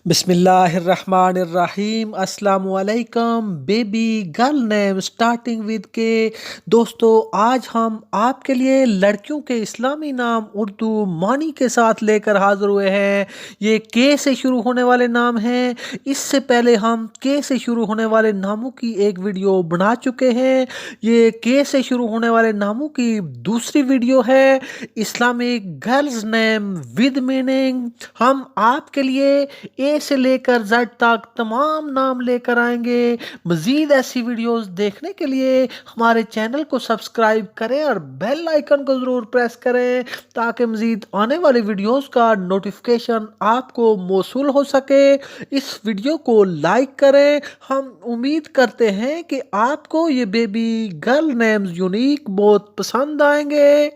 بسم اللہ الرحمن الرحیم۔ السلام علیکم۔ Baby girl name starting with کے۔ دوستو آج ہم آپ کے لیے لڑکیوں کے اسلامی نام اردو معنی کے ساتھ لے کر حاضر ہوئے ہیں۔ یہ کے سے شروع ہونے والے نام ہیں۔ اس سے پہلے ہم کے سے شروع ہونے والے ناموں کی ایک ویڈیو بنا چکے ہیں۔ یہ کے سے شروع ہونے والے ناموں کی دوسری ویڈیو ہے، Islamic girls name with meaning. ہم آپ کے لیے اے سے لے کر زیڈ تک تمام نام لے کر آئیں گے۔ مزید ایسی ویڈیوز دیکھنے کے لیے ہمارے چینل کو سبسکرائب کریں اور بیل آئیکن کو ضرور پریس کریں تاکہ مزید آنے والی ویڈیوز کا نوٹیفیکیشن آپ کو موصول ہو سکے۔ اس ویڈیو کو لائک کریں۔ ہم امید کرتے ہیں کہ آپ کو یہ بیبی گرل نیمز یونیک بہت پسند آئیں گے۔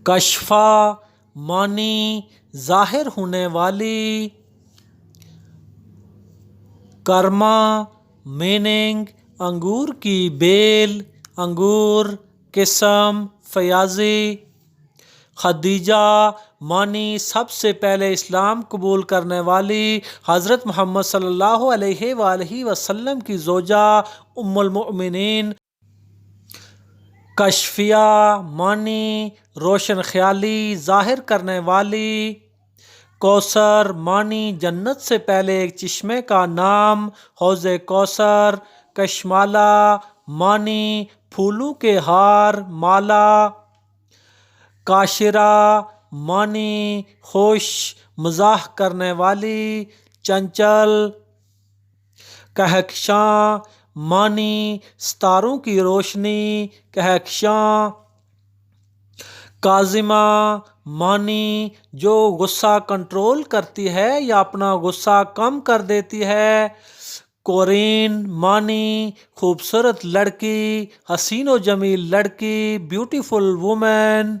کشفا معنی ظاہر ہونے والی، کرما میننگ انگور کی بیل، انگور، قسم، فیاضی۔ خدیجہ معنی سب سے پہلے اسلام قبول کرنے والی، حضرت محمد صلی اللہ علیہ وآلہ وسلم کی زوجہ، ام المؤمنین۔ کشفیہ معنی روشن خیالی، ظاہر کرنے والی۔ کوثر معنی جنت سے پہلے ایک چشمے کا نام، حوض کوثر۔ کشمالہ معنی پھولوں کے ہار، مالا۔ کاشرہ معنی خوش، مزاح کرنے والی، چنچل۔ کہکشاں معنی ستاروں کی روشنی، کہکشاں۔ کاظمہ معنی جو غصہ کنٹرول کرتی ہے یا اپنا غصہ کم کر دیتی ہے۔ کورین معنی خوبصورت لڑکی، حسین و جمیل لڑکی، بیوٹیفل وومن۔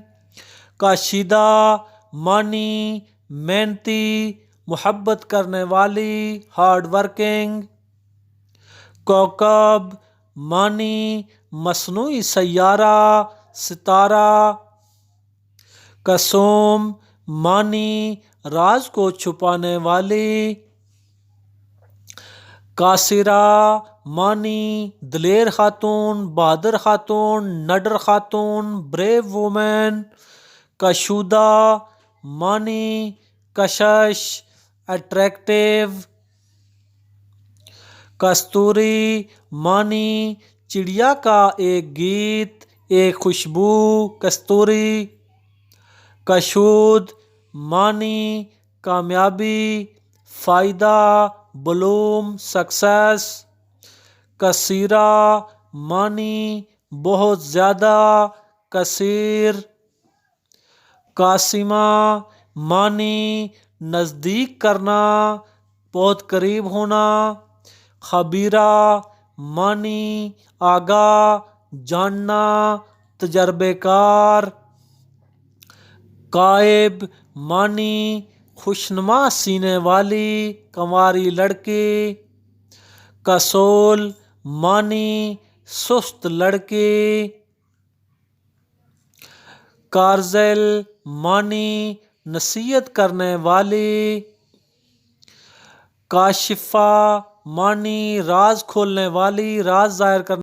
کاشیدہ معنی محنتی، محبت کرنے والی، ہارڈ ورکنگ۔ کوکب معنی مصنوعی سیارہ، ستارہ۔ کسوم معنی راز کو چھپانے والی۔ کاسرہ معنی دلیر خاتون، بہادر خاتون، نڈر خاتون، بریو وومن۔ کشودہ معنی کشش، اٹریکٹیو۔ کستوری معنی چڑیا کا ایک گیت، ایک خوشبو، کستوری۔ کشود معنی کامیابی، فائدہ، بلوم، سکسیس۔ کثیرہ معنی بہت زیادہ، کثیر۔ قاسمہ معنی نزدیک کرنا، بہت قریب ہونا۔ خبیرہ معنی آگاہ، جاننا، تجربے کار۔ غائب معنی خوشنما سینے والی، کنواری لڑکی۔ کسول معنی سست لڑکی۔ کارزل معنی نصیحت کرنے والی۔ کاشفہ معنی راز کھولنے والی، راز ظاہر کرنے